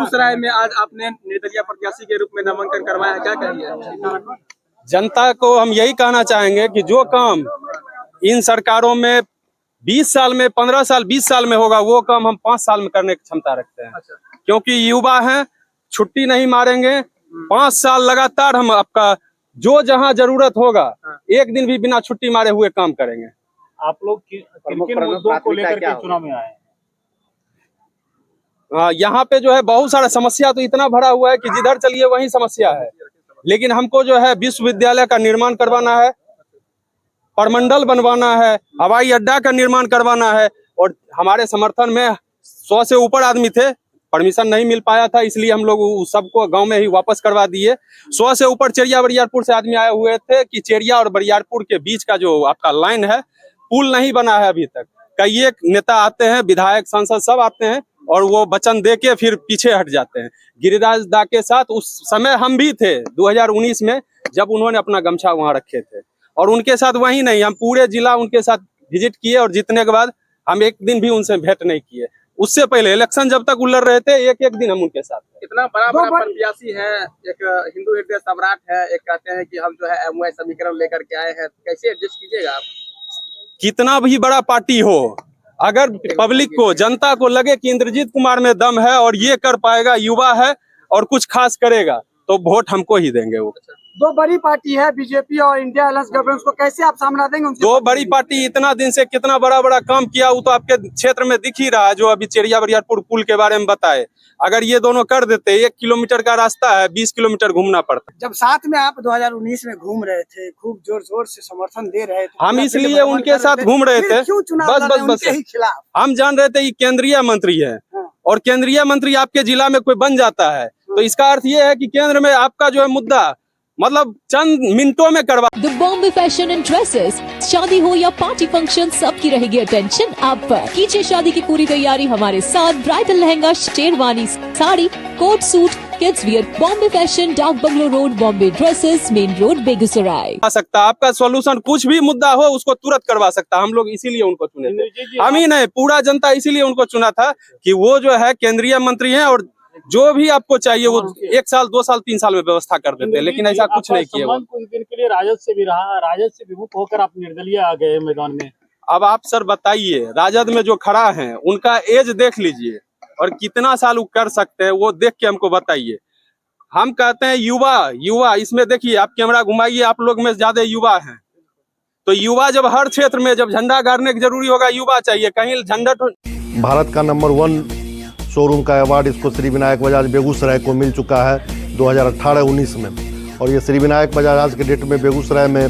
बेगूसराय में आज आपने निर्दलीय प्रत्याशी के रूप में नामांकन करवाया है, क्या कहिए? जनता को हम यही कहना चाहेंगे कि जो काम इन सरकारों में 20 साल में, 15 साल, 20 साल में होगा, वो काम हम 5 साल में करने की क्षमता रखते हैं। क्योंकि युवा हैं, छुट्टी नहीं मारेंगे। 5 साल लगातार हम आपका जो जहां जरूरत होगा, एक दिन भी बिना छुट्टी मारे हुए काम करेंगे। आप लोग किन मुद्दों को लेकर के चुनाव में आए? यहाँ पे जो है बहुत सारा समस्या तो इतना भरा हुआ है कि जिधर चलिए वही समस्या है। लेकिन हमको जो है विश्वविद्यालय का निर्माण करवाना है, परमंडल बनवाना है, हवाई अड्डा का निर्माण करवाना है। और हमारे समर्थन में 100 से ऊपर आदमी थे, परमिशन नहीं मिल पाया था, इसलिए हम लोग सबको गांव में ही वापस करवा दिए। 100 से ऊपर चेरिया बरियारपुर से आदमी आए हुए थे कि चेरिया और बरियारपुर के बीच का जो आपका लाइन है, पुल नहीं बना है अभी तक। कई एक नेता आते हैं, विधायक, सांसद सब आते हैं और वो वचन दे के फिर पीछे हट जाते हैं। गिरिराज दा के साथ उस समय हम भी थे 2019 में, जब उन्होंने अपना गमछा वहां रखे थे। और उनके साथ वही नहीं, हम पूरे जिला उनके साथ विजिट किए और जीतने के बाद हम एक दिन भी उनसे भेंट नहीं किए। उससे पहले इलेक्शन जब तक उलर रहे थे, एक एक दिन हम उनके साथ थे। इतना बड़ा प्रत्याशी है, एक हिंदू हृदय सम्राट है, एक कहते हैं कि हम जो है एमओआई समीकरण लेकर के आए हैं, कैसे एडजस्ट कीजिएगा आप? कितना भी बड़ा पार्टी हो, अगर पब्लिक को, जनता को लगे कि इंद्रजीत कुमार में दम है और ये कर पाएगा, युवा है और कुछ खास करेगा, तो वोट हमको ही देंगे। वो दो बड़ी पार्टी है बीजेपी और इंडिया अलायंस गवर्नमेंट, को कैसे आप सामना देंगे? दो बड़ी पार्टी इतना दिन से कितना बड़ा बड़ा काम किया, वो तो आपके क्षेत्र में दिख ही रहा है। जो अभी चेरिया बरियारपुर पुल के बारे में बताए, अगर ये दोनों कर देते, 1 किलोमीटर का रास्ता है, 20 किलोमीटर घूमना पड़ता। जब साथ में आप 2019 में घूम रहे थे, खूब जोर जोर से समर्थन दे रहे थे, हम इसलिए उनके साथ घूम रहे थे, बस खिलाफ हम जान रहे थे ये केंद्रीय मंत्री है। और केंद्रीय मंत्री आपके जिला में कोई बन जाता है तो इसका अर्थ ये है कि केंद्र में आपका जो है मुद्दा मतलब चंद मिनटों में करवा। The Bombay fashion and dresses, शादी हो या पार्टी फंक्शन, सबकी रहेगी अटेंशन आप पर। कीजिए शादी की पूरी तैयारी हमारे साथ। Bridal lehenga, sherwani, sari, coat suit, kids wear. Bombay fashion, Dak bungalow road, Bombay dresses, main road, Begusarai. आ सकता आपका सॉल्यूशन, कुछ भी मुद्दा हो उसको तुरंत करवा सकता। हम लोग इसीलिए उनको चुने थे, हम ही नहीं, पूरा जनता इसीलिए उनको चुना था कि वो जो है केंद्रीय मंत्री है और जो भी आपको चाहिए वो 1 साल, 2 साल, 3 साल में व्यवस्था कर देते हैं। लेकिन ऐसा कुछ नहीं किया। कुछ दिन के लिए राजद से भी रहा, राजद से विमुख होकर आप निर्दलीय आ गए मैदान में। अब आप सर बताइए, राजद में जो खड़ा है उनका एज देख लीजिए और कितना साल वो कर सकते हैं, वो देख के हमको बताइए। हम कहते हैं युवा, इसमें देखिए आप कैमरा घुमाइए, आप लोग में ज्यादा युवा हैं। तो युवा जब हर क्षेत्र में जब झंडा गाड़ने की जरूरी होगा, युवा चाहिए। कहीं झंडा भारत का नंबर 1 शोरूम का अवार्ड इसको श्री विनायक बजाज बेगूसराय को मिल चुका है 2018-19 में। और ये श्री विनायक बजाज आज के डेट में बेगूसराय में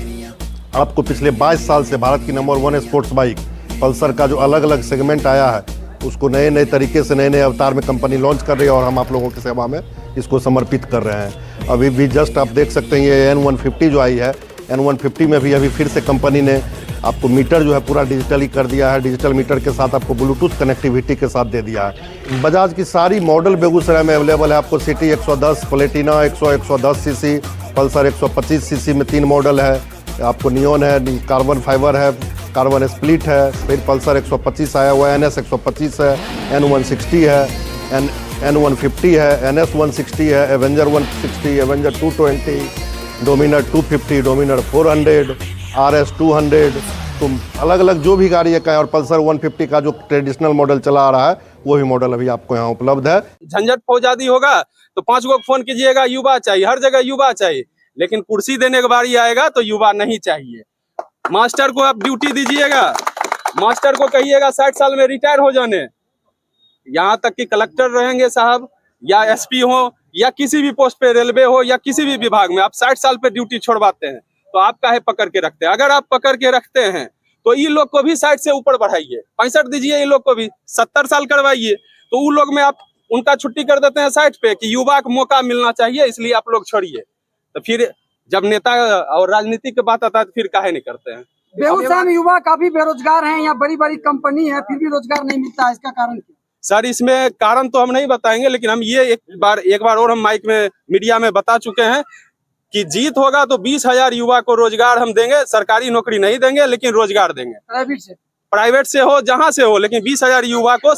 आपको पिछले 22 साल से भारत की नंबर 1 स्पोर्ट्स बाइक पल्सर का जो अलग अलग सेगमेंट आया है, उसको नए नए तरीके से, नए नए अवतार में कंपनी लॉन्च कर रही है और हम आप लोगों की सेवा में इसको समर्पित कर रहे हैं। अभी भी जस्ट आप देख सकते हैं ये N150 जो आई है, N150 में भी अभी फिर से कंपनी ने आपको मीटर जो है पूरा डिजिटली कर दिया है। डिजिटल मीटर के साथ आपको ब्लूटूथ कनेक्टिविटी के साथ दे दिया है। बजाज की सारी मॉडल बेगूसराय में अवेलेबल है। आपको city 110, Platina 110 CC, Pulsar 125 CC में 3 मॉडल है। आपको नियॉन है, कार्बन फाइबर है, कार्बन स्प्लिट है, फिर पल्सर 125 आया हुआ है, NS 125 है, N160 है, N150 है, NS 160 है, Avenger 160, Avenger 220, Dominar 250, Dominar 400, RS 200। तो अलग अलग जो भी गाड़ी है और पल्सर 150 का जो ट्रेडिशनल मॉडल चला आ रहा है वही मॉडल अभी आपको यहाँ उपलब्ध है। झंझट फौजादी होगा तो 5 को फोन कीजिएगा, युवा चाहिए, हर जगह युवा चाहिए। लेकिन कुर्सी देने के बारी आएगा तो युवा नहीं चाहिए। मास्टर को आप ड्यूटी दीजिएगा, मास्टर को कहिएगा 60 साल में रिटायर हो जाने। यहाँ तक कि कलेक्टर रहेंगे साहब या SP हो या किसी भी पोस्ट पे, रेलवे हो या किसी भी विभाग में, आप 60 साल पे ड्यूटी छोड़वाते हैं तो आप काहे पकड़ के रखते हैं? अगर आप पकड़ के रखते हैं तो ये लोग को भी 60 से ऊपर बढ़ाइए, 65 दीजिए, ये लोग को भी 70 साल करवाइए। तो उन लोग में आप उनका छुट्टी कर देते हैं 60 पे कि युवा को मौका मिलना चाहिए, इसलिए आप लोग छोड़िए। तो फिर जब नेता और राजनीति की बात आता है तो फिर काहे नहीं करते हैं? बेगूसराय में युवा काफी बेरोजगार हैं, यहाँ बड़ी बड़ी कंपनी है फिर भी रोजगार नहीं मिलता है, इसका कारण क्या? सर इसमें कारण तो हम नहीं बताएंगे, लेकिन हम ये एक बार और हम माइक में, मीडिया में बता चुके हैं कि जीत होगा तो 20,000 युवा को रोजगार हम देंगे। सरकारी नौकरी नहीं देंगे लेकिन रोजगार देंगे, प्राइवेट से हो, जहां से हो, लेकिन 20,000 युवा को